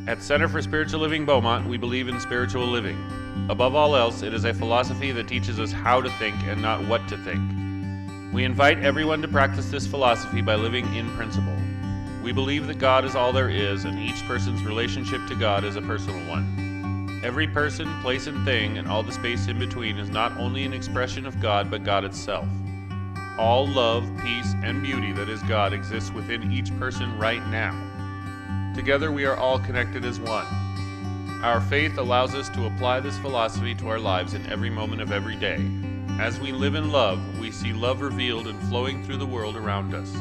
At Center for Spiritual Living Beaumont, we believe in spiritual living. Above all else, it is a philosophy that teaches us how to think and not what to think. We invite everyone to practice this philosophy by living in principle. We believe that God is all there is, and each person's relationship to God is a personal one. Every person, place, and thing, and all the space in between is not only an expression of God, but God itself. All love, peace, and beauty that is God exists within each person right now. Together we are all connected as one. Our faith allows us to apply this philosophy to our lives in every moment of every day. As we live in love, we see love revealed and flowing through the world around us.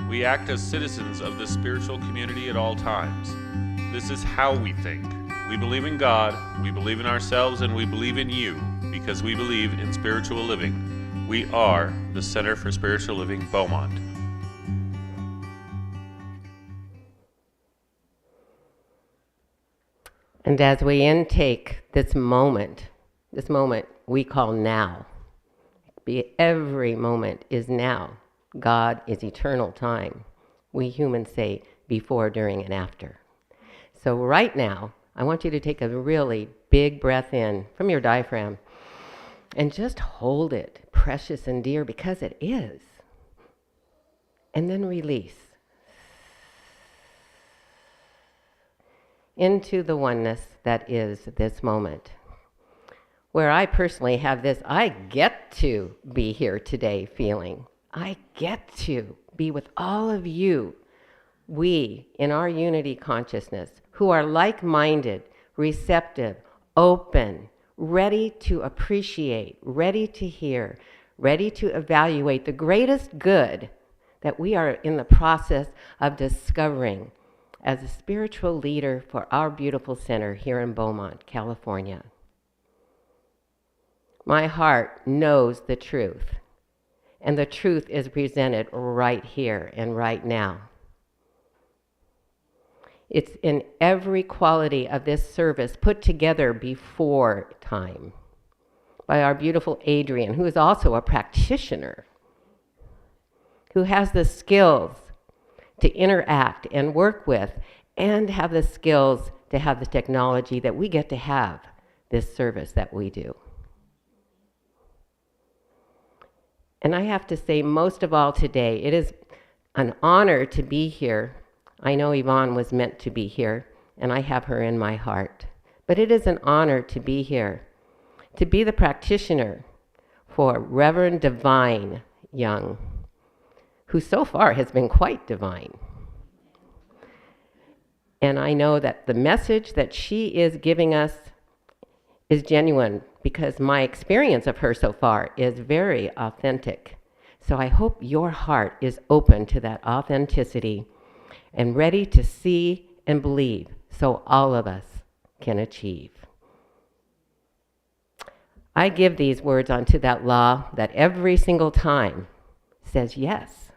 We act as citizens of this spiritual community at all times. This is how we think. We believe in God, we believe in ourselves, and we believe in you because we believe in spiritual living. We are the Center for Spiritual Living Beaumont. And as we intake this moment we call now. Every moment is now. God is eternal time. We humans say before, during, and after. So right now, I want you to take a really big breath in from your diaphragm and just hold it precious and dear because it is. And then release into the oneness that is this moment. Where I personally have this, I get to be here today feeling. I get to be with all of you, we in our unity consciousness, who are like-minded, receptive, open, ready to appreciate, ready to hear, ready to evaluate the greatest good that we are in the process of discovering as a spiritual leader for our beautiful center here in Beaumont, California. My heart knows the truth, and the truth is presented right here and right now. It's in every quality of this service put together before time by our beautiful Adrian, who is also a practitioner, who has the skills to interact and work with and have the skills to have the technology that we get to have this service that we do. And I have to say, most of all today, it is an honor to be here. I know Yvonne was meant to be here, and I have her in my heart. But it is an honor to be here, to be the practitioner for Reverend Devine Young, who so far has been quite divine. And I know that the message that she is giving us is genuine because my experience of her so far is very authentic. So I hope your heart is open to that authenticity and ready to see and believe so all of us can achieve. I give these words onto that law that every single time says yes.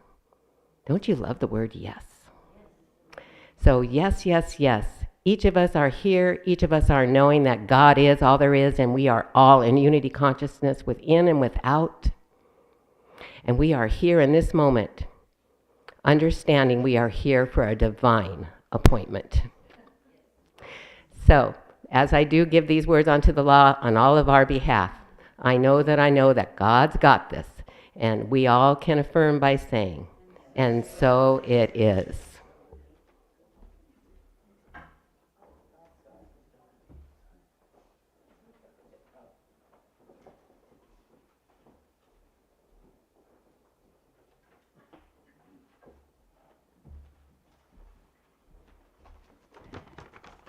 Don't you love the word yes? So yes, yes, yes. Each of us are here. Each of us are knowing that God is all there is, and we are all in unity consciousness within and without. And we are here in this moment, understanding we are here for a divine appointment. So, as I do give these words onto the law on all of our behalf, I know that God's got this, and we all can affirm by saying, and so it is.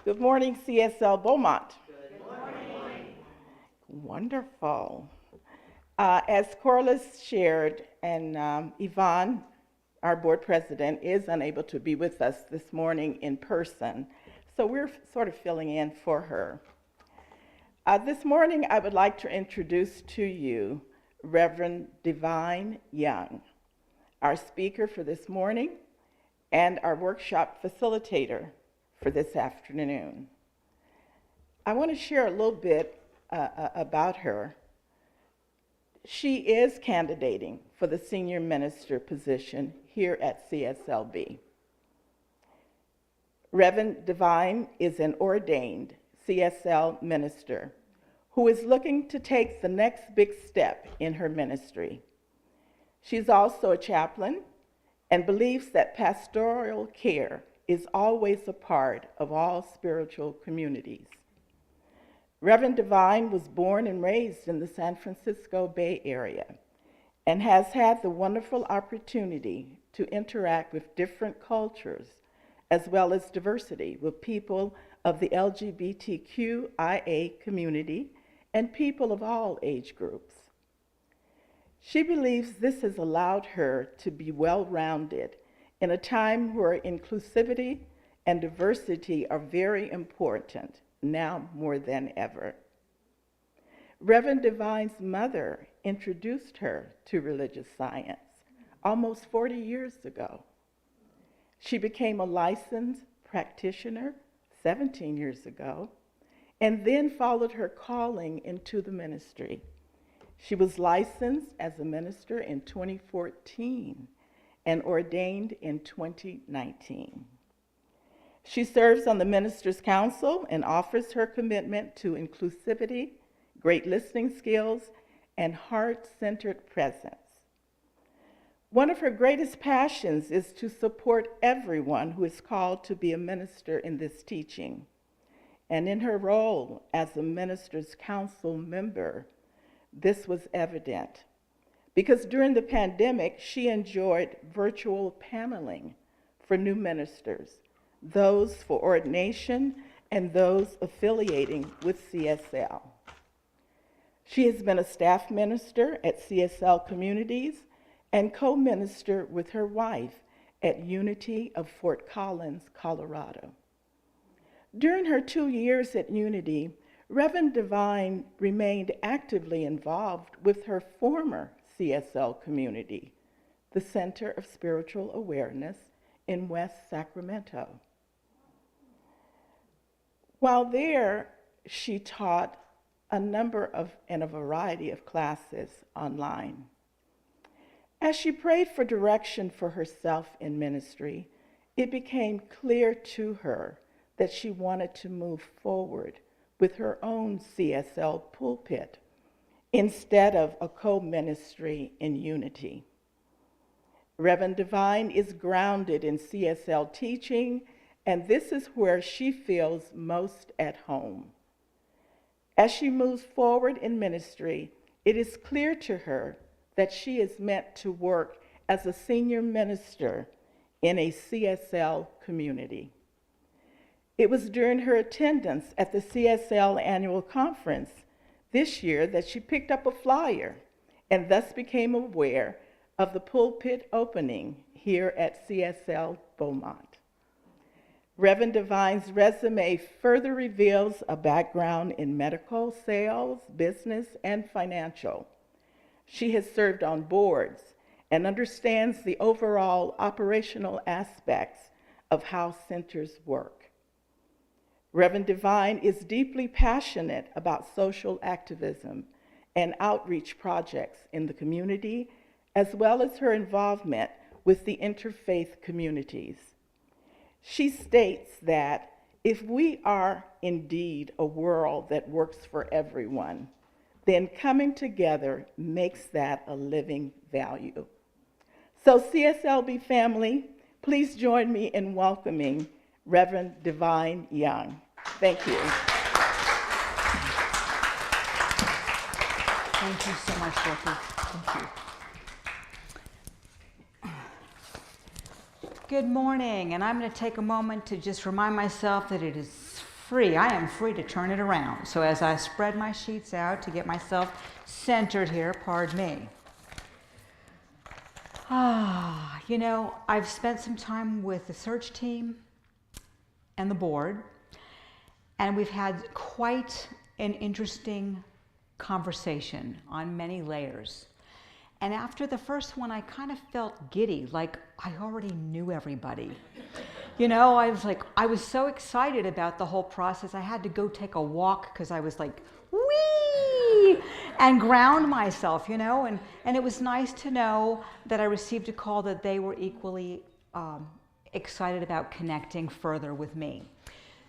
Good morning, CSL Beaumont. Good morning. Wonderful. As Corliss shared, and Yvonne, our board president, is unable to be with us this morning in person, so we're sort of filling in for her. This morning, I would like to introduce to you Reverend Devine Young, our speaker for this morning and our workshop facilitator for this afternoon. I want to share a little bit about her. She is candidating for the senior minister position here at CSLB. Reverend Devine is an ordained CSL minister who is looking to take the next big step in her ministry. She's also a chaplain and believes that pastoral care is always a part of all spiritual communities. Reverend Devine was born and raised in the San Francisco Bay Area and has had the wonderful opportunity to interact with different cultures as well as diversity with people of the LGBTQIA community and people of all age groups. She believes this has allowed her to be well-rounded in a time where inclusivity and diversity are very important, now more than ever. Reverend Devine's mother introduced her to religious science almost 40 years ago. She became a licensed practitioner 17 years ago, and then followed her calling into the ministry. She was licensed as a minister in 2014 and ordained in 2019. She serves on the Ministers' Council and offers her commitment to inclusivity, great listening skills, and heart-centered presence. One of her greatest passions is to support everyone who is called to be a minister in this teaching. And in her role as a Ministers' Council member, this was evident, because during the pandemic, she enjoyed virtual paneling for new ministers, those for ordination and those affiliating with CSL. She has been a staff minister at CSL Communities and co-minister with her wife at Unity of Fort Collins, Colorado. During her 2 years at Unity, Reverend Devine remained actively involved with her former CSL community, the Center of Spiritual Awareness in West Sacramento. While there, she taught a number of and a variety of classes online. As she prayed for direction for herself in ministry, it became clear to her that she wanted to move forward with her own CSL pulpit instead of a co-ministry in Unity. Reverend Devine is grounded in CSL teaching, and this is where she feels most at home. As she moves forward in ministry, it is clear to her that she is meant to work as a senior minister in a CSL community. It was during her attendance at the CSL annual conference this year that she picked up a flyer and thus became aware of the pulpit opening here at CSL Beaumont. Reverend Devine's resume further reveals a background in medical, sales, business, and financial. She has served on boards and understands the overall operational aspects of how centers work. Reverend Devine is deeply passionate about social activism and outreach projects in the community, as well as her involvement with the interfaith communities. She states that if we are indeed a world that works for everyone, then coming together makes that a living value. So CSLB family, please join me in welcoming Reverend Devine Young. Thank you. Thank you so much, Dorothy. Thank you. Good morning, and I'm going to take a moment to just remind myself that it is free. I am free to turn it around. So as I spread my sheets out to get myself centered here, pardon me. You know, I've spent some time with the search team and the board, and we've had quite an interesting conversation on many layers. And after the first one, I kind of felt giddy, like I already knew everybody. You know, I was so excited about the whole process. I had to go take a walk because I was like, whee, and ground myself, you know, and it was nice to know that I received a call that they were equally excited about connecting further with me.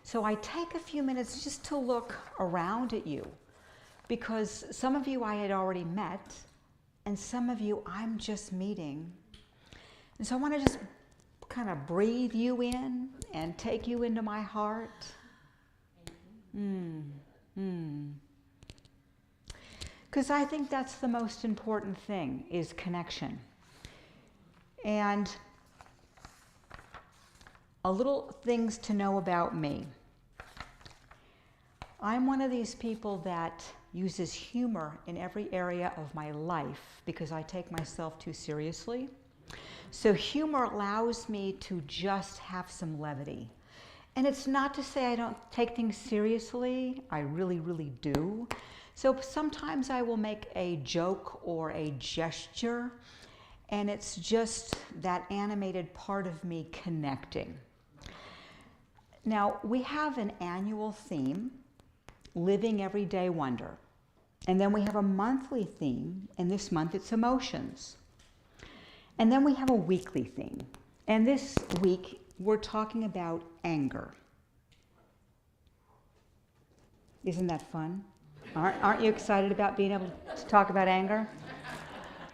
So I take a few minutes just to look around at you, because some of you I had already met, and some of you I'm just meeting. And so I want to just kind of breathe you in and take you into my heart. Because I think that's the most important thing, is connection. And a little things to know about me. I'm one of these people that uses humor in every area of my life because I take myself too seriously. So humor allows me to just have some levity. And it's not to say I don't take things seriously. I really, really do. So sometimes I will make a joke or a gesture, and it's just that animated part of me connecting. Now, we have an annual theme, Living Everyday Wonder. And then we have a monthly theme, and this month it's emotions. And then we have a weekly theme. And this week we're talking about anger. Isn't that fun? Aren't you excited about being able to talk about anger?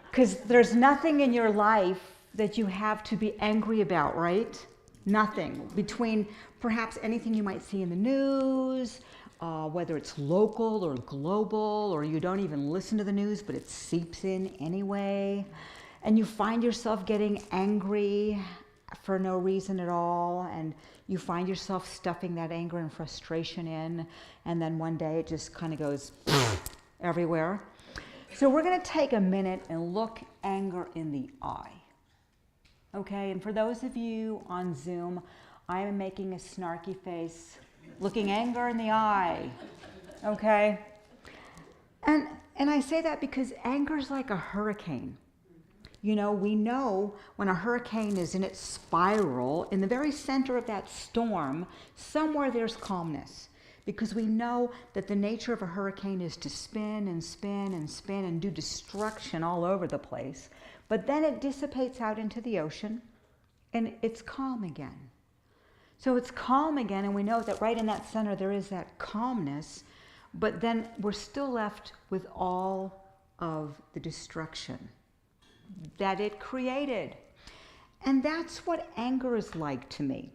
Because there's nothing in your life that you have to be angry about, right? Nothing. Between perhaps anything you might see in the news, whether it's local or global, or you don't even listen to the news, but it seeps in anyway. And you find yourself getting angry for no reason at all, and you find yourself stuffing that anger and frustration in, and then one day it just kind of goes everywhere. So we're going to take a minute and look anger in the eye. Okay, and for those of you on Zoom, I am making a snarky face, looking anger in the eye. Okay? And I say that because anger is like a hurricane. You know, we know when a hurricane is in its spiral, in the very center of that storm, somewhere there's calmness. Because we know that the nature of a hurricane is to spin and spin and spin and do destruction all over the place. But then it dissipates out into the ocean and it's calm again. So it's calm again, and we know that right in that center there is that calmness, but then we're still left with all of the destruction that it created. And that's what anger is like to me.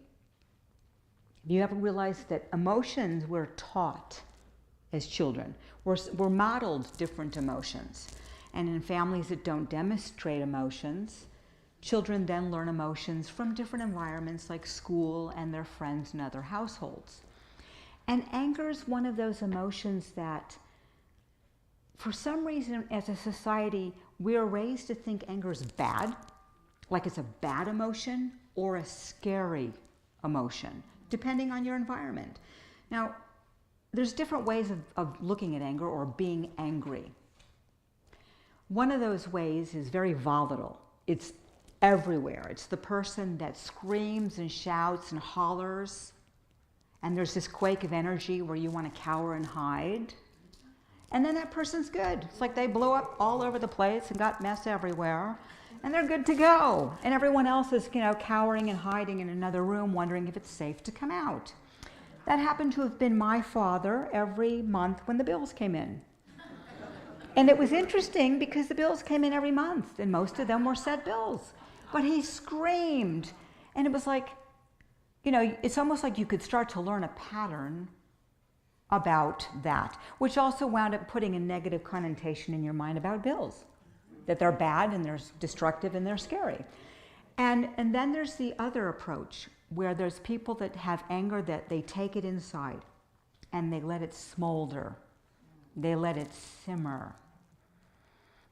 You ever realize that emotions we're taught as children? We're modeled different emotions. And in families that don't demonstrate emotions, children then learn emotions from different environments like school and their friends and other households. And anger is one of those emotions that, for some reason, as a society, we're raised to think anger is bad, like it's a bad emotion or a scary emotion, depending on your environment. Now, there's different ways of looking at anger or being angry. One of those ways is very volatile. It's everywhere. It's the person that screams and shouts and hollers, and there's this quake of energy where you want to cower and hide. And then that person's good. It's like they blew up all over the place and got mess everywhere, and they're good to go. And everyone else is, cowering and hiding in another room, wondering if it's safe to come out. That happened to have been my father every month when the bills came in. And it was interesting because the bills came in every month, and most of them were set bills. But he screamed, and it was like, it's almost like you could start to learn a pattern about that, which also wound up putting a negative connotation in your mind about bills, that they're bad and they're destructive and they're scary. And then there's the other approach, where there's people that have anger that they take it inside and they let it smolder. They let it simmer.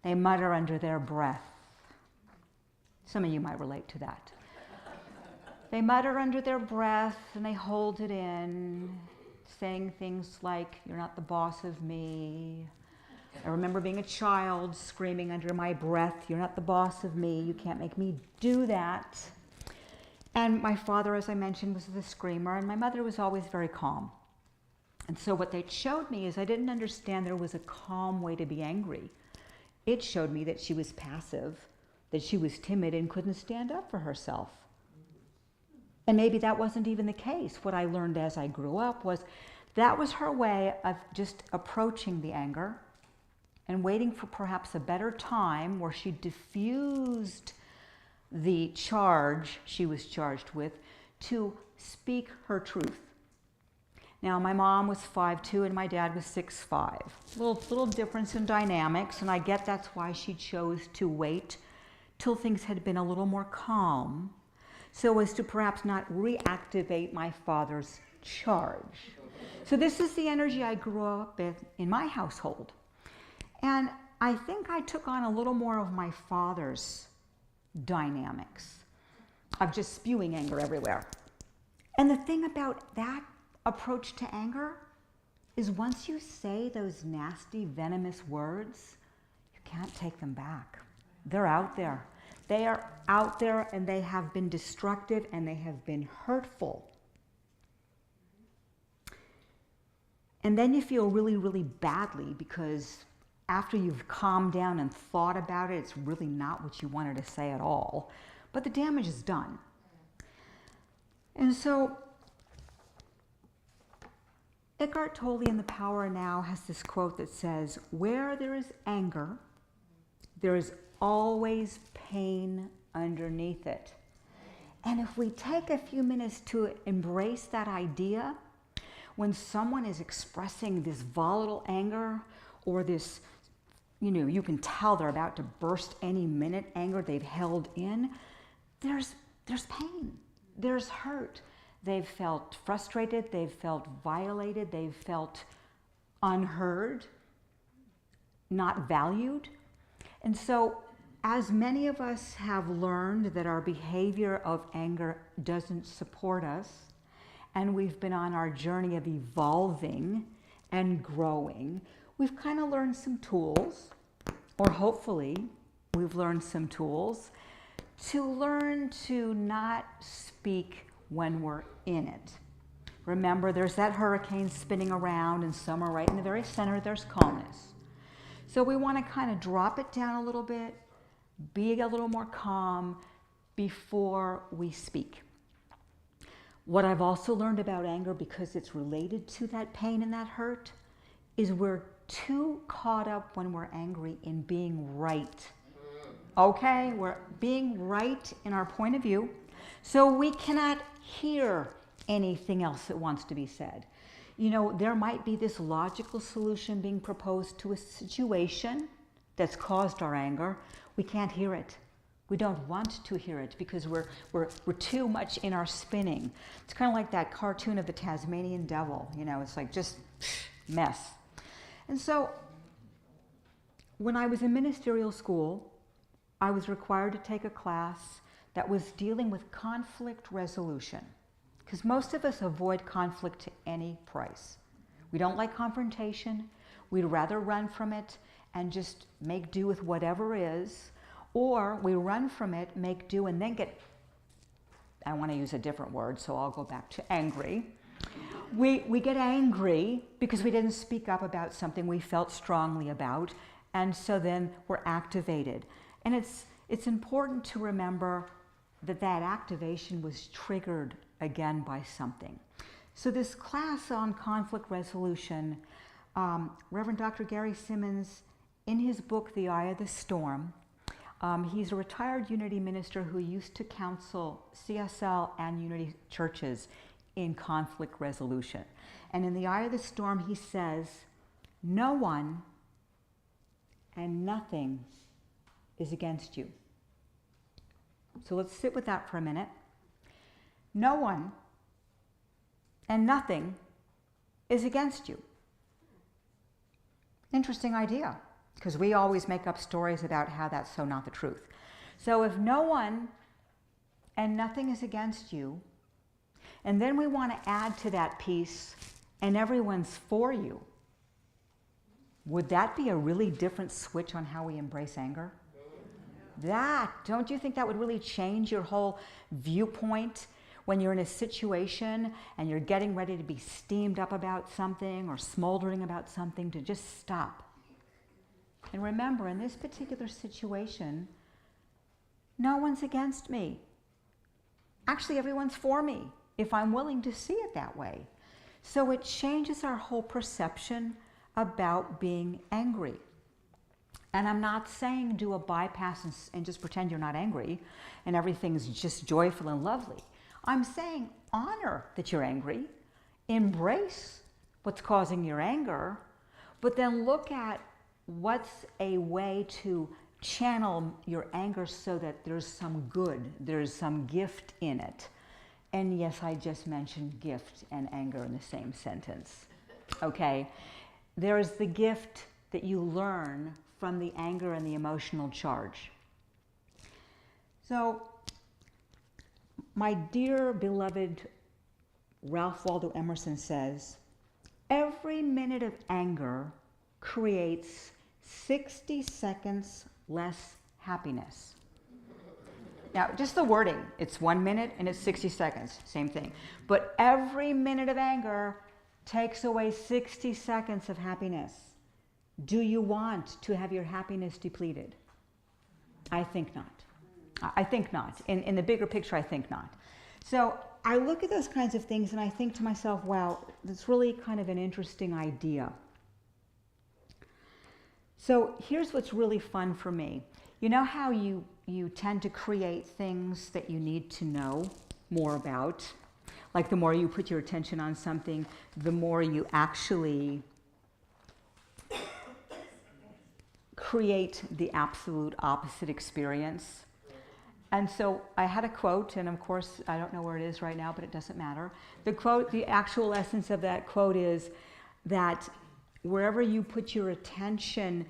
They mutter under their breath. Some of you might relate to that. They mutter under their breath and they hold it in, saying things like, "You're not the boss of me." I remember being a child screaming under my breath, "You're not the boss of me. You can't make me do that." And my father, as I mentioned, was the screamer, and my mother was always very calm. And so what they showed me is I didn't understand there was a calm way to be angry. It showed me that she was passive, that she was timid and couldn't stand up for herself. And maybe that wasn't even the case. What I learned as I grew up was that was her way of just approaching the anger and waiting for perhaps a better time where she diffused the charge she was charged with to speak her truth. Now, my mom was 5'2" and my dad was 6'5". Little difference in dynamics, and I get that's why she chose to wait till things had been a little more calm, so as to perhaps not reactivate my father's charge. So this is the energy I grew up with in my household. And I think I took on a little more of my father's dynamics of just spewing anger everywhere. And the thing about that approach to anger is once you say those nasty, venomous words, you can't take them back. They're out there. They are out there, and they have been destructive and they have been hurtful. And then you feel really, really badly because after you've calmed down and thought about it, it's really not what you wanted to say at all. But the damage is done. And so Eckhart Tolle in The Power Now has this quote that says, "Where there is anger, there is always pain underneath it." And if we take a few minutes to embrace that idea, when someone is expressing this volatile anger or this, you can tell they're about to burst any minute, anger they've held in, there's pain, there's hurt. They've felt frustrated, they've felt violated, they've felt unheard, not valued. And so, as many of us have learned that our behavior of anger doesn't support us, and we've been on our journey of evolving and growing, we've kind of learned some tools, or hopefully we've learned some tools, to learn to not speak when we're in it. Remember, there's that hurricane spinning around, and somewhere right in the very center there's calmness. So we want to kind of drop it down a little bit, be a little more calm before we speak. What I've also learned about anger, because it's related to that pain and that hurt, is we're too caught up when we're angry in being right. Okay, we're being right in our point of view, so we cannot hear anything else that wants to be said. There might be this logical solution being proposed to a situation that's caused our anger. We can't hear it. We don't want to hear it because we're too much in our spinning. It's kind of like that cartoon of the Tasmanian devil. It's like just mess. And so when I was in ministerial school, I was required to take a class that was dealing with conflict resolution, because most of us avoid conflict to any price. We don't like confrontation. We'd rather run from it and just make do with whatever is, or we run from it, make do, and then get, I want to use a different word, so I'll go back to angry. We get angry because we didn't speak up about something we felt strongly about, and so then we're activated. And it's important to remember that activation was triggered again by something. So this class on conflict resolution, Reverend Dr. Gary Simmons, in his book, The Eye of the Storm, he's a retired Unity minister who used to counsel CSL and Unity churches in conflict resolution. And in The Eye of the Storm, he says, "No one and nothing is against you." So let's sit with that for a minute. No one and nothing is against you. Interesting idea, because we always make up stories about how that's so not the truth. So if no one and nothing is against you, and then we want to add to that piece, and everyone's for you, would that be a really different switch on how we embrace anger? Don't you think that would really change your whole viewpoint when you're in a situation and you're getting ready to be steamed up about something or smoldering about something, to just stop? And remember, in this particular situation, no one's against me. actually everyone's for me if I'm willing to see it that way. So it changes our whole perception about being angry. And I'm not saying do a bypass and just pretend you're not angry and everything's just joyful and lovely. I'm saying honor that you're angry, embrace what's causing your anger, but then look at what's a way to channel your anger so that there's some good, there's some gift in it. And yes, I just mentioned gift and anger in the same sentence. Okay? There is the gift that you learn from the anger and the emotional charge. So, my dear beloved Ralph Waldo Emerson says, every minute of anger creates 60 seconds less happiness. Now, just the wording, it's 1 minute and it's 60 seconds, same thing. But every minute of anger takes away 60 seconds of happiness. Do you want to have your happiness depleted? I think not. I think not. In the bigger picture, I think not. So I look at those kinds of things and I think to myself, wow, that's really kind of an interesting idea. So here's what's really fun for me. You know how you tend to create things that you need to know more about? Like the more you put your attention on something, the more you actually create the absolute opposite experience. And so I had a quote, and of course, I don't know where it is right now, but it doesn't matter. The quote, the actual essence of that quote is that wherever you put your attention,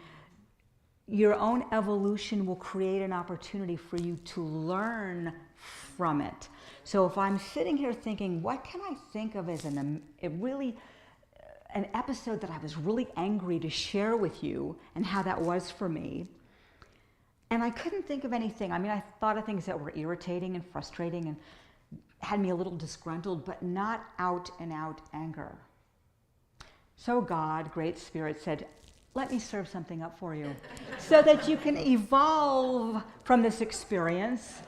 your own evolution will create an opportunity for you to learn from it. So if I'm sitting here thinking, what can I think of as an episode that I was really angry to share with you and how that was for me, and I couldn't think of anything. I mean, I thought of things that were irritating and frustrating and had me a little disgruntled, but not out and out anger. So God, Great Spirit, said, let me serve something up for you so that you can evolve from this experience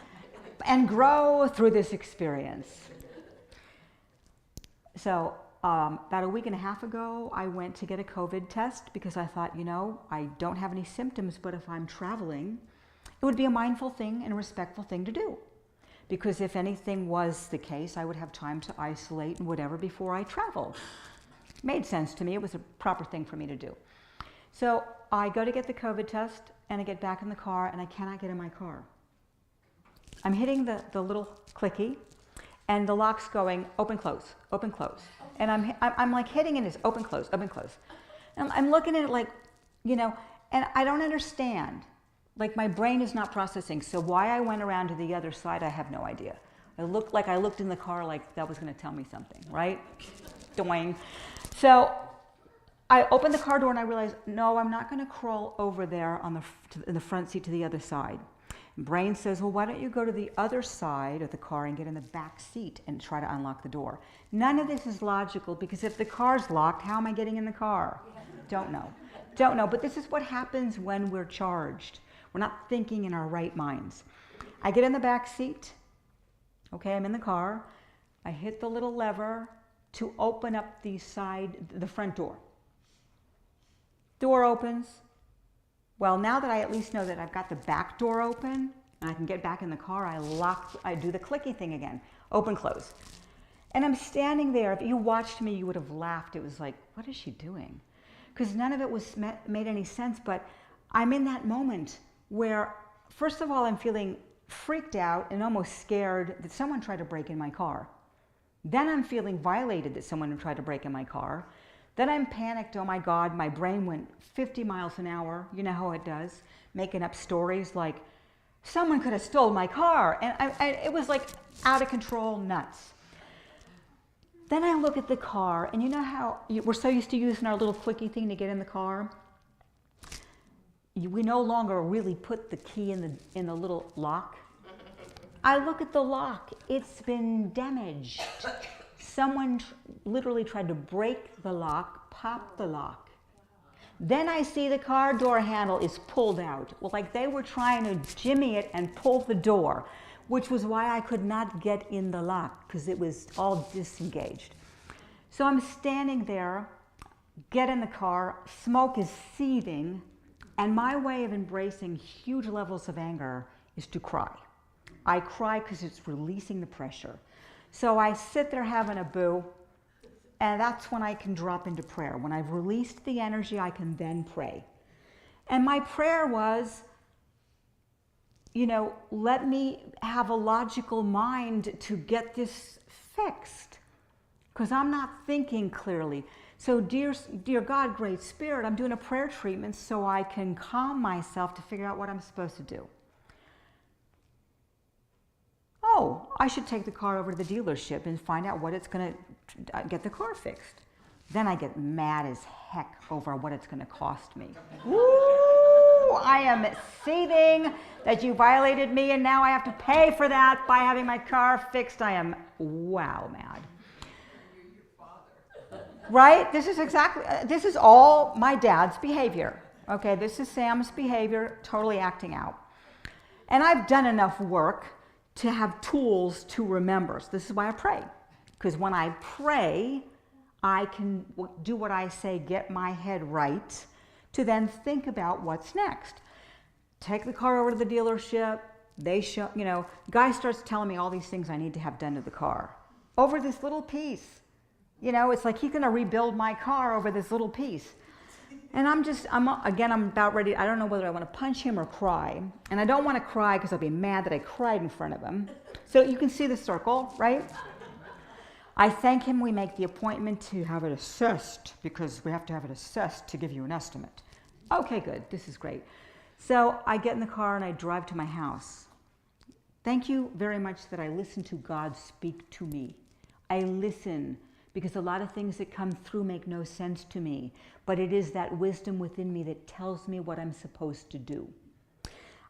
and grow through this experience. So about a week and a half ago, I went to get a COVID test because I thought, I don't have any symptoms, but if I'm traveling, it would be a mindful thing and a respectful thing to do. Because if anything was the case, I would have time to isolate and whatever before I traveled. Made sense to me. It was a proper thing for me to do. So I go to get the COVID test, and I get back in the car, and I cannot get in my car. I'm hitting the little clicky, and the lock's going open, close, open, close. And I'm like hitting it as open, close, open, close. And I'm looking at it like, and I don't understand. Like my brain is not processing. So why I went around to the other side, I have no idea. I looked in the car like that was going to tell me something, right? Doing. So I opened the car door and I realized, no, I'm not going to crawl over there in the front seat to the other side. Brain says, well, why don't you go to the other side of the car and get in the back seat and try to unlock the door? None of this is logical because if the car's locked, how am I getting in the car? Don't know. But this is what happens when we're charged. We're not thinking in our right minds. I get in the back seat. Okay, I'm in the car. I hit the little lever to open up the front door. Door opens. Well, now that I at least know that I've got the back door open and I can get back in the car, I do the clicky thing again. Open, close. And I'm standing there. If you watched me, you would have laughed. It was like, what is she doing? Because none of it made any sense, but I'm in that moment where, first of all, I'm feeling freaked out and almost scared that someone tried to break in my car. Then I'm feeling violated that someone tried to break in my car. Then I'm panicked, oh my God, my brain went 50 miles an hour, you know how it does, making up stories like, someone could have stolen my car, and it was like out of control, nuts. Then I look at the car, and you know how we're so used to using our little clicky thing to get in the car? We no longer really put the key in the little lock. I look at the lock, it's been damaged. Someone literally tried to break the lock, pop the lock. Then I see the car door handle is pulled out. Well, like they were trying to jimmy it and pull the door. which was why I could not get in the lock because it was all disengaged. So I'm standing there, get in the car, smoke is seething, and my way of embracing huge levels of anger is to cry. I cry because it's releasing the pressure. So I sit there having a boo, and that's when I can drop into prayer. When I've released the energy, I can then pray. And my prayer was, let me have a logical mind to get this fixed, because I'm not thinking clearly. So dear God, Great Spirit, I'm doing a prayer treatment so I can calm myself to figure out what I'm supposed to do. Oh, I should take the car over to the dealership and find out what it's going to get the car fixed. Then I get mad as heck over what it's going to cost me. Woo! I am seething that you violated me and now I have to pay for that by having my car fixed. I am mad. Right? This is all my dad's behavior. Okay, this is Sam's behavior, totally acting out. And I've done enough work to have tools to remember. So this is why I pray. Because when I pray, I can do what I say, get my head right, to then think about what's next. Take the car over to the dealership. Guy starts telling me all these things I need to have done to the car. Over this little piece. It's like he's going to rebuild my car over this little piece. And I'm about ready. I don't know whether I want to punch him or cry. And I don't want to cry because I'll be mad that I cried in front of him. So you can see the circle, right? I thank him. We make the appointment to have it assessed because we have to have it assessed to give you an estimate. Okay, good. This is great. So I get in the car and I drive to my house. Thank you very much that I listen to God speak to me. I listen because a lot of things that come through make no sense to me, but it is that wisdom within me that tells me what I'm supposed to do.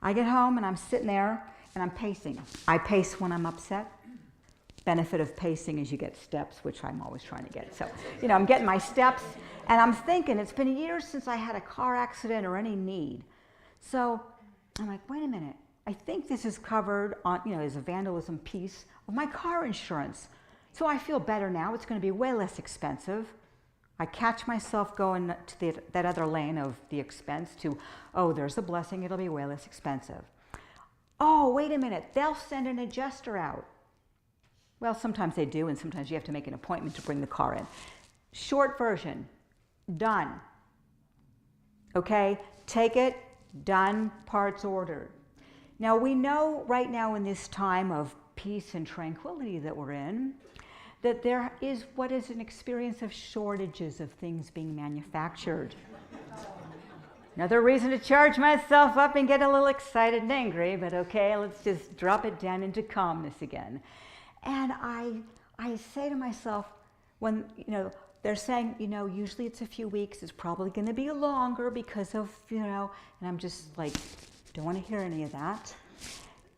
I get home and I'm sitting there and I'm pacing. I pace when I'm upset. Benefit of pacing is you get steps, which I'm always trying to get. So, I'm getting my steps and I'm thinking it's been years since I had a car accident or any need. So I'm like, wait a minute. I think this is covered on, as a vandalism piece of my car insurance. So I feel better now. It's going to be way less expensive. I catch myself going to that other lane of the expense to, oh, there's a blessing. It'll be way less expensive. Oh, wait a minute. They'll send an adjuster out. Well, sometimes they do, and sometimes you have to make an appointment to bring the car in. Short version, done. Okay, take it, done, parts ordered. Now, we know right now in this time of peace and tranquility that we're in, that there is what is an experience of shortages of things being manufactured. Another reason to charge myself up and get a little excited and angry, but okay, let's just drop it down into calmness again. And I say to myself, when, they're saying, usually it's a few weeks, it's probably going to be longer because of, and I'm just like, don't want to hear any of that.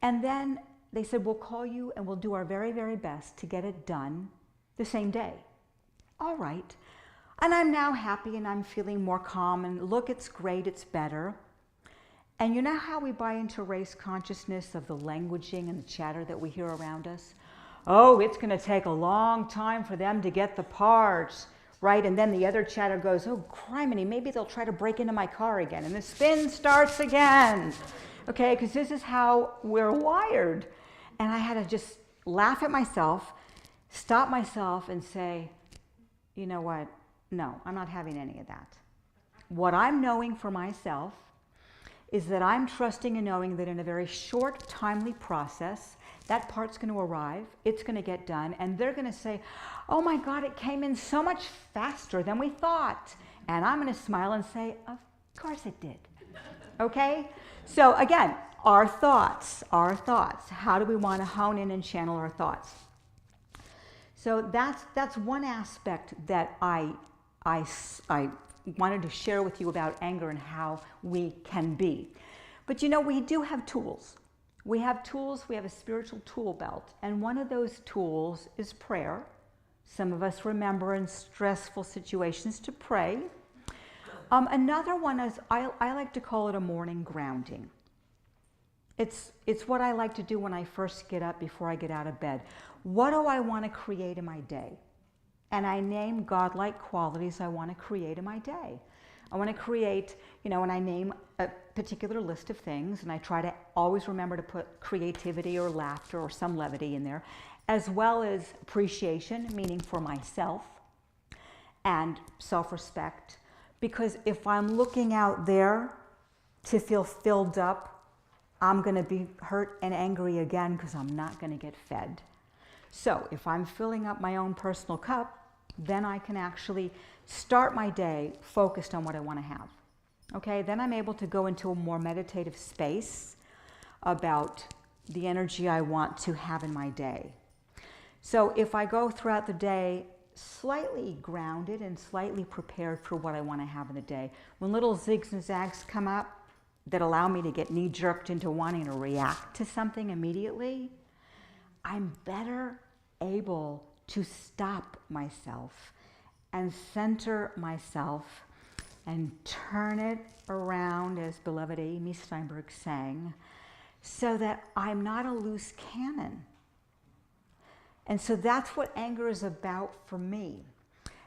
And then they said, we'll call you and we'll do our very, very best to get it done the same day. All right. And I'm now happy and I'm feeling more calm and look, it's great, it's better. And you know how we buy into race consciousness of the languaging and the chatter that we hear around us? Oh, it's going to take a long time for them to get the parts, right? And then the other chatter goes, oh, criminy, maybe they'll try to break into my car again. And the spin starts again. Okay, because this is how we're wired. And I had to just laugh at myself, stop myself and say, you know what? No, I'm not having any of that. What I'm knowing for myself is that I'm trusting and knowing that in a very short, timely process, that part's going to arrive, it's going to get done, and they're going to say, oh my God, it came in so much faster than we thought. And I'm going to smile and say, of course it did. Okay? So again, our thoughts. How do we want to hone in and channel our thoughts? So that's one aspect that I wanted to share with you about anger and how we can be. But we do have tools. We have tools, we have a spiritual tool belt, and one of those tools is prayer. Some of us remember in stressful situations to pray. Another one is, I like to call it a morning grounding. It's what I like to do when I first get up before I get out of bed. What do I want to create in my day? And I name godlike qualities I want to create in my day. I want to create, and I name a particular list of things, and I try to always remember to put creativity or laughter or some levity in there, as well as appreciation, meaning for myself, and self-respect. Because if I'm looking out there to feel filled up, I'm going to be hurt and angry again because I'm not going to get fed. So if I'm filling up my own personal cup, then I can actually start my day focused on what I want to have. Okay, then I'm able to go into a more meditative space about the energy I want to have in my day. So if I go throughout the day slightly grounded and slightly prepared for what I want to have in the day, when little zigs and zags come up that allow me to get knee-jerked into wanting to react to something immediately, I'm better able to stop myself and center myself and turn it around, as beloved Amy Steinberg sang, so that I'm not a loose cannon. And so that's what anger is about for me.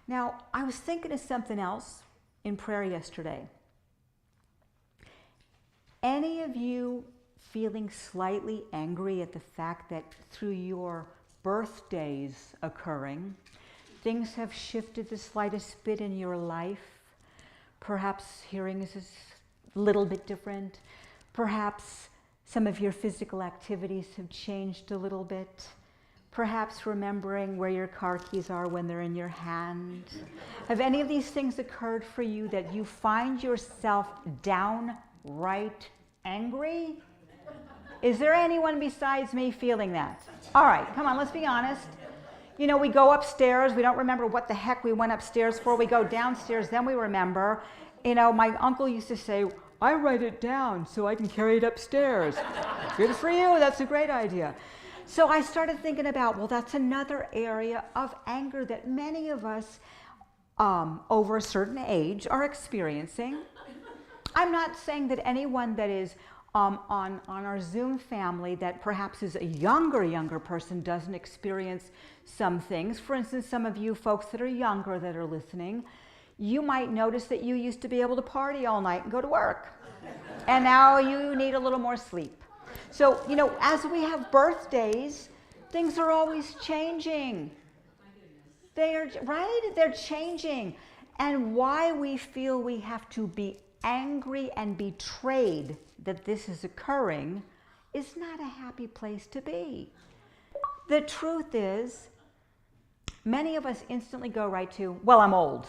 Now, I was thinking of something else in prayer yesterday. Any of you feeling slightly angry at the fact that through your birthdays occurring, things have shifted the slightest bit in your life? Perhaps hearing is a little bit different. Perhaps some of your physical activities have changed a little bit. Perhaps remembering where your car keys are when they're in your hand. Have any of these things occurred for you that you find yourself downright angry? Is there anyone besides me feeling that? All right, come on, let's be honest. We go upstairs, we don't remember what the heck we went upstairs for. We go downstairs, then we remember. My uncle used to say, I write it down so I can carry it upstairs. Good for you, that's a great idea. So I started thinking about, well, that's another area of anger that many of us over a certain age are experiencing. I'm not saying that anyone that is on our Zoom family that perhaps is a younger person doesn't experience some things. For instance, some of you folks that are younger that are listening, you might notice that you used to be able to party all night and go to work. And now you need a little more sleep. So, as we have birthdays, things are always changing. They are, right? They're changing. And why we feel we have to be angry and betrayed that this is occurring is not a happy place to be. The truth is, many of us instantly go right to, well, I'm old.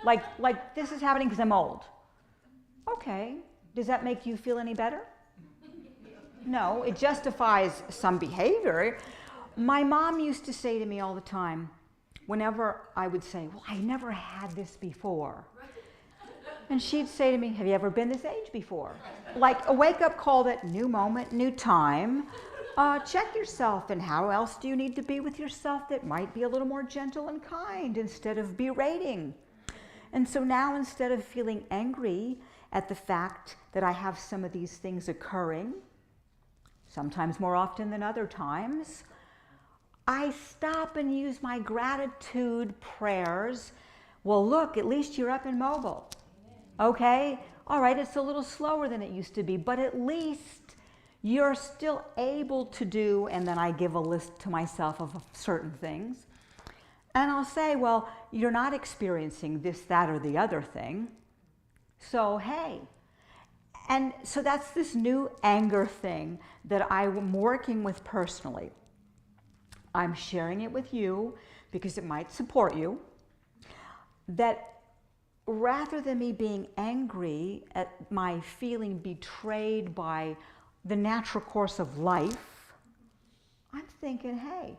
Like this is happening because I'm old. Okay, does that make you feel any better? No, it justifies some behavior. My mom used to say to me all the time, whenever I would say, well, I never had this before. And she'd say to me, have you ever been this age before? Like a wake-up call that new moment, new time. Check yourself, and how else do you need to be with yourself that might be a little more gentle and kind instead of berating? And so now, instead of feeling angry at the fact that I have some of these things occurring, sometimes more often than other times, I stop and use my gratitude prayers. Well, look, at least you're up and mobile. Okay? All right, it's a little slower than it used to be, but at least you're still able to do, and then I give a list to myself of certain things. And I'll say, well, you're not experiencing this, that, or the other thing. So, hey. And so that's this new anger thing that I'm working with personally. I'm sharing it with you because it might support you. That rather than me being angry at my feeling betrayed by the natural course of life, I'm thinking, hey,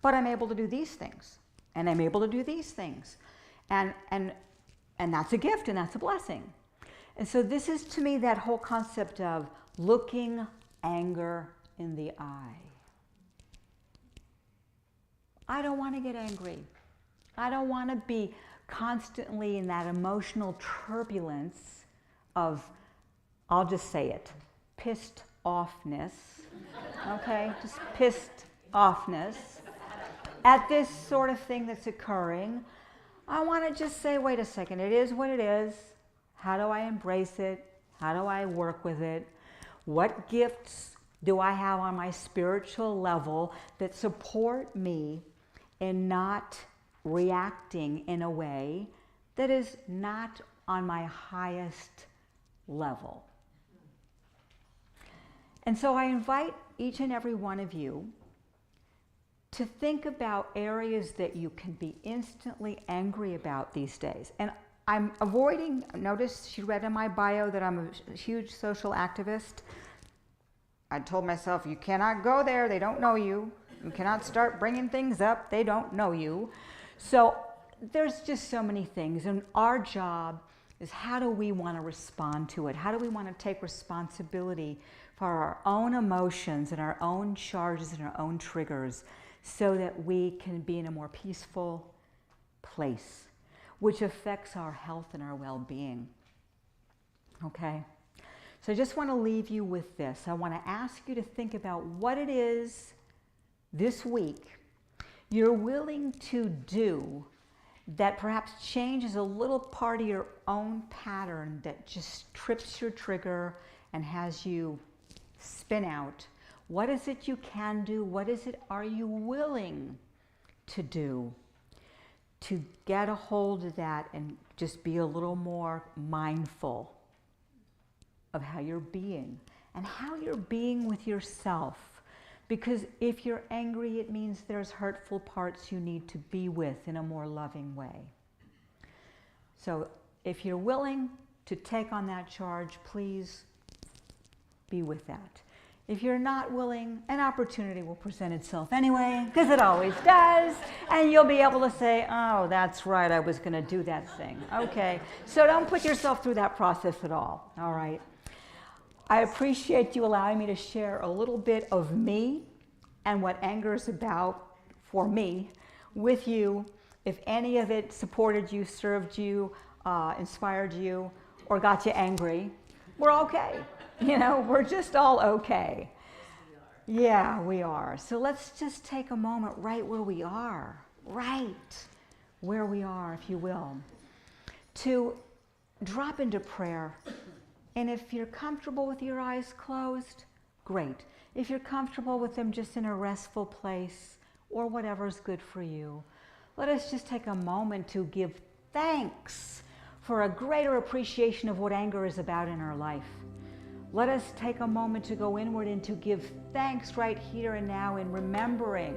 but I'm able to do these things, and I'm able to do these things. And that's a gift, and that's a blessing. And so this is, to me, that whole concept of looking anger in the eye. I don't want to get angry. I don't want to be constantly in that emotional turbulence of, I'll just say it, pissed offness, okay? Just pissed offness at this sort of thing that's occurring, I want to just say, wait a second, it is what it is. How do I embrace it? How do I work with it? What gifts do I have on my spiritual level that support me in not reacting in a way that is not on my highest level? And so I invite each and every one of you to think about areas that you can be instantly angry about these days. And I'm avoiding, notice she read in my bio that I'm a huge social activist. I told myself, you cannot go there, they don't know you. You cannot start bringing things up, they don't know you. So there's just so many things, and our job is how do we want to respond to it? How do we want to take responsibility for our own emotions and our own charges and our own triggers so that we can be in a more peaceful place, which affects our health and our well-being. Okay? So I just want to leave you with this. I want to ask you to think about what it is this week you're willing to do that perhaps changes a little part of your own pattern that just trips your trigger and has you spin out. What is it you can do? What is it are you willing to do to get a hold of that and just be a little more mindful of how you're being and how you're being with yourself? Because if you're angry, it means there's hurtful parts you need to be with in a more loving way. So if you're willing to take on that charge, please be with that. If you're not willing, an opportunity will present itself anyway, because it always does, and you'll be able to say, oh, that's right, I was going to do that thing. Okay, so don't put yourself through that process at all right? I appreciate you allowing me to share a little bit of me and what anger is about for me with you. If any of it supported you, served you, inspired you, or got you angry, we're okay. You know, we're just all okay. Yeah, we are. So let's just take a moment right where we are, if you will, to drop into prayer. And if you're comfortable with your eyes closed, great. If you're comfortable with them just in a restful place or whatever's good for you, let us just take a moment to give thanks for a greater appreciation of what anger is about in our life. Let us take a moment to go inward and to give thanks right here and now in remembering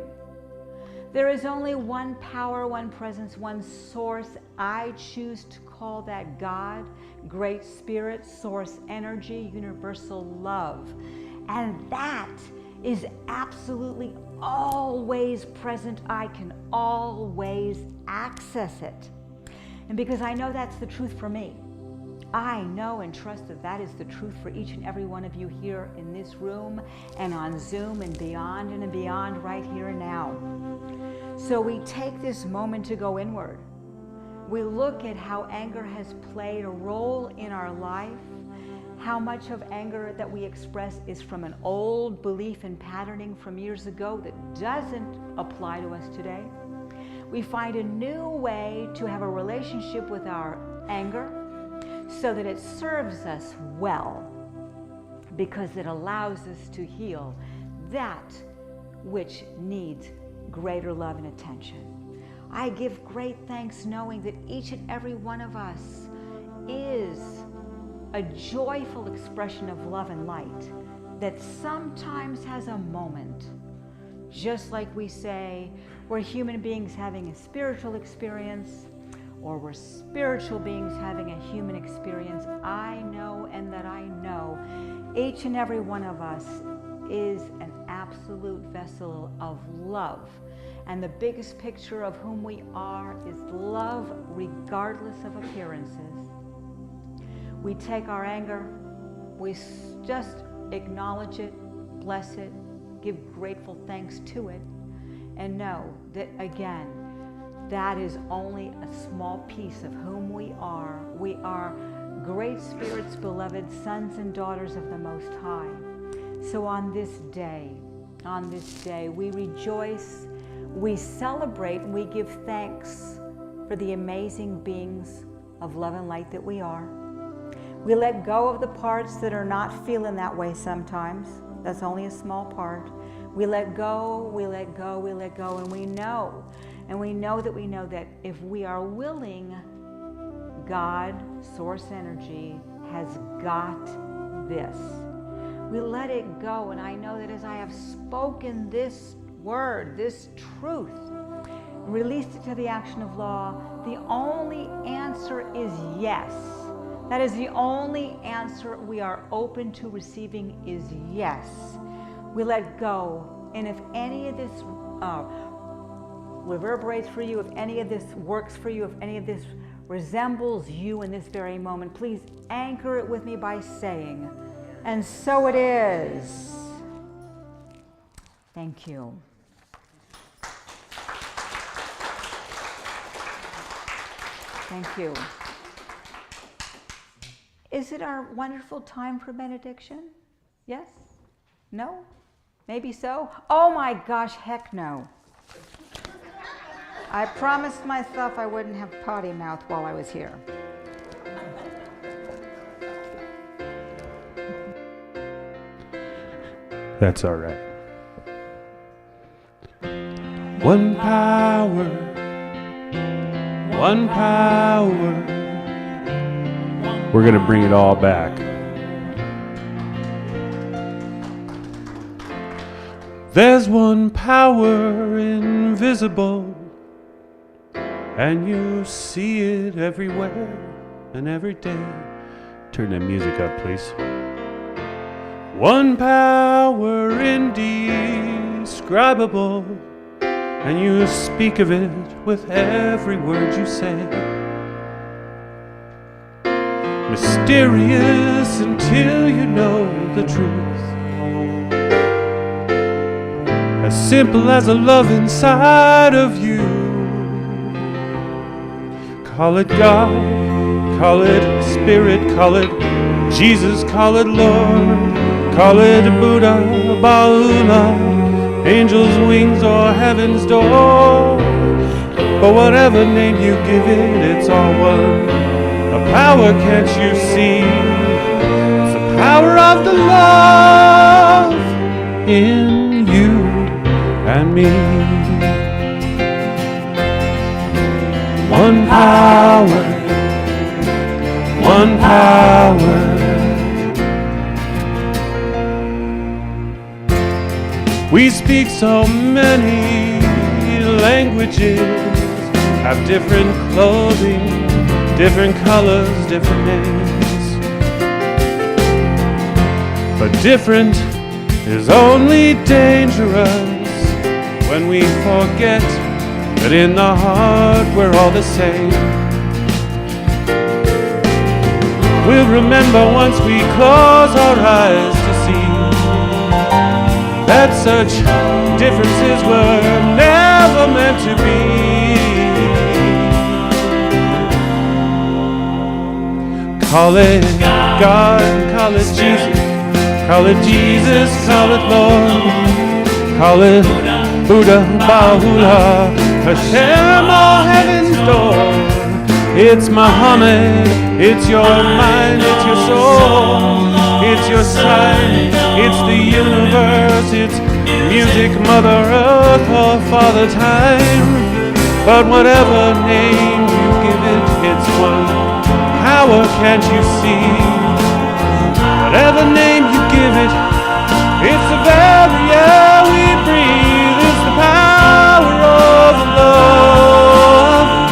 there is only one power, one presence, one source. I choose to call that God, Great Spirit, Source Energy, Universal Love. And that is absolutely always present. I can always access it. And because I know that's the truth for me, I know and trust that that is the truth for each and every one of you here in this room and on Zoom and beyond right here and now. So we take this moment to go inward. We look at how anger has played a role in our life, how much of anger that we express is from an old belief and patterning from years ago that doesn't apply to us today. We find a new way to have a relationship with our anger so that it serves us well, because it allows us to heal that which needs greater love and attention. I give great thanks knowing that each and every one of us is a joyful expression of love and light that sometimes has a moment, just like we say we're human beings having a spiritual experience, or we're spiritual beings having a human experience. I know, and that I know, each and every one of us is an absolute vessel of love. And the biggest picture of whom we are is love regardless of appearances. We take our anger, we just acknowledge it, bless it, give grateful thanks to it, and know that, again, that is only a small piece of whom we are. We are great spirits, beloved sons and daughters of the Most High. So on this day, we rejoice, we celebrate, and we give thanks for the amazing beings of love and light that we are. We let go of the parts that are not feeling that way sometimes. That's only a small part. We let go, we let go, we let go, and we know that if we are willing, God, source energy, has got this. We let it go, and I know that as I have spoken this word, this truth, released it to the action of law, the only answer is yes. That is the only answer we are open to receiving is yes. We let go, and if any of this reverberates for you, if any of this works for you, if any of this resembles you in this very moment, please anchor it with me by saying, and so it is. Thank you. Thank you. Is it our wonderful time for benediction? Yes? No? Maybe so? Oh my gosh, heck no. I promised myself I wouldn't have potty mouth while I was here. That's all right. One power, one power. We're going to bring it all back. There's one power invisible, and you see it everywhere and every day. Turn that music up, please. One power indescribable, and you speak of it with every word you say. Mysterious until you know the truth. As simple as a love inside of you. Call it God, call it Spirit, call it Jesus, call it Lord, call it Buddha, Baula, angel's wings or heaven's door. But whatever name you give it, it's all one. A power, can't you see? It's the power of the love in you and me. One power, one power. We speak so many languages, have different clothing, different colors, different names. But different is only dangerous when we forget that in the heart we're all the same. We'll remember once we close our eyes to see that such differences were never meant to be. Call it God, call it Jesus, call it Jesus, call it Lord, call it Buddha, Bahula, Hashem, or heaven's door. It's Muhammad, it's your mind, it's your soul, it's your sign, it's the universe, it's music, Mother Earth, or Father Time. But whatever name you give it, it's one power, can't you see? Whatever name you give it, it's the very air we breathe. It's the power of love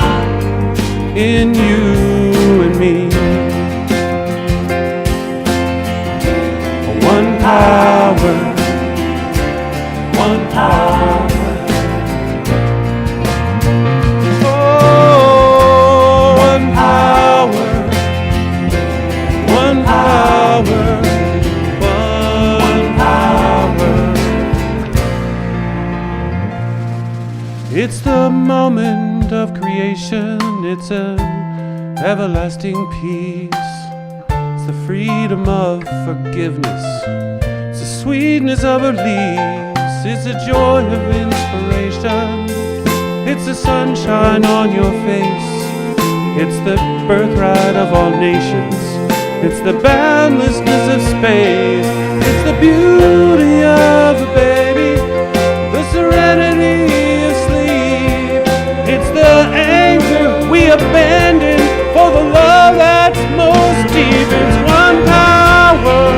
in you and me. One power, one power. It's the moment of creation, it's an everlasting peace. the freedom of forgiveness. It's the sweetness of release. It's the joy of inspiration. It's the sunshine on your face. It's the birthright of all nations. It's the boundlessness of space. It's the beauty of a baby, the serenity of sleep. It's the anger we abandon for the love that's most deep. It's one power,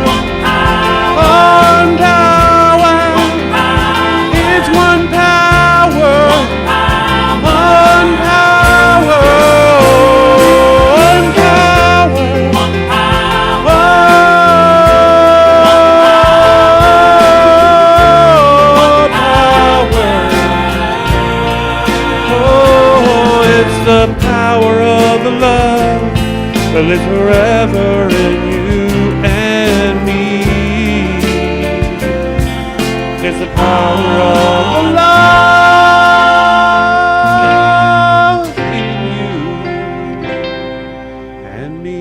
one power. It's one power, one power, one power, one power. Oh, it's the power of the love that lives forever in you and me. It's the power of the love in you and me.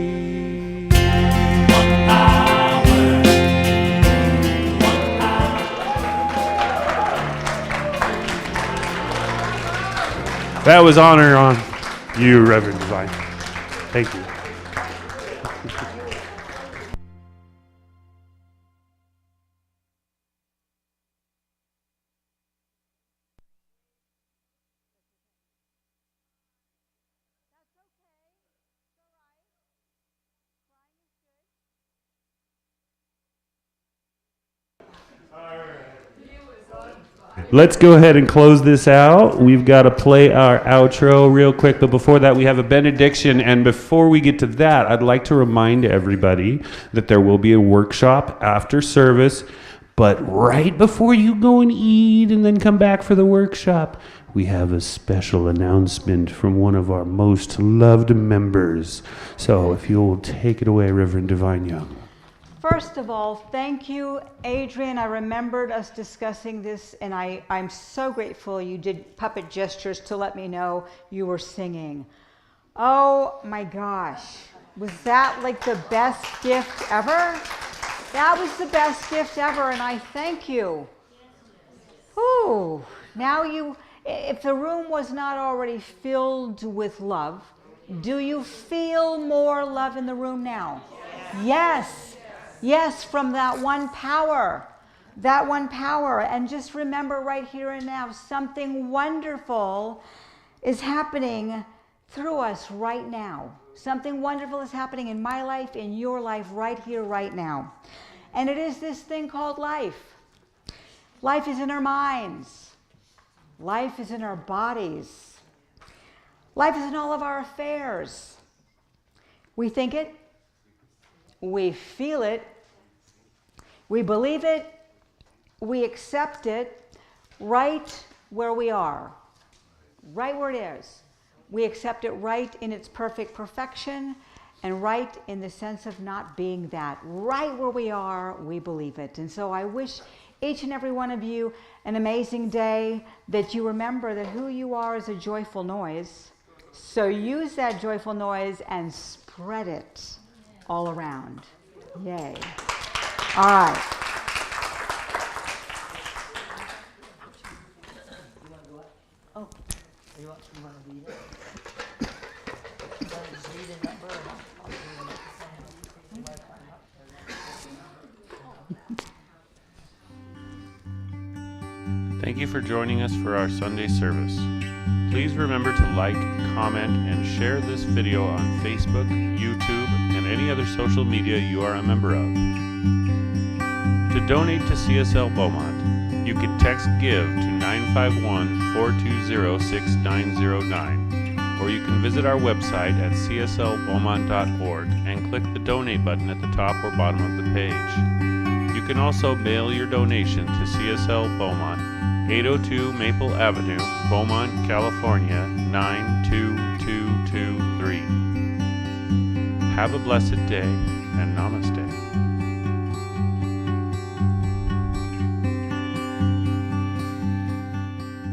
That was honor on you, Reverend Devine. Thank you. Let's go ahead and close this out. We've got to play our outro real quick, but before that we have a benediction, and before we get to that, I'd like to remind everybody that there will be a workshop after service, but right before you go and eat and then come back for the workshop, we have a special announcement from one of our most loved members. So if you'll take it away, Reverend Devine Young. First of all, thank you, Adrian. I remembered us discussing this, and I'm so grateful you did puppet gestures to let me know you were singing. Oh my gosh, was that like the best gift ever? That was the best gift ever, and I thank you. Ooh, now if the room was not already filled with love, do you feel more love in the room now? Yes. Yes, from that one power. That one power. And just remember right here and now, something wonderful is happening through us right now. Something wonderful is happening in my life, in your life, right here, right now. And it is this thing called life. Life is in our minds. Life is in our bodies. Life is in all of our affairs. We think it. We feel it, we believe it, we accept it right where we are, right where it is. We accept it right in its perfect perfection and right in the sense of not being that. Right where we are, we believe it. And so I wish each and every one of you an amazing day, that you remember that who you are is a joyful noise. So use that joyful noise and spread it all around. Yay. All right. Oh, you want to read it? Just read a number and I'll Thank you for joining us for our Sunday service. Please remember to like, comment, and share this video on Facebook, YouTube, and any other social media you are a member of. To donate to CSL Beaumont, you can text GIVE to 951-420-6909, or you can visit our website at cslbeaumont.org and click the donate button at the top or bottom of the page. You can also mail your donation to CSL Beaumont, 802 Maple Avenue, Beaumont, California, 92223. Have a blessed day, and namaste.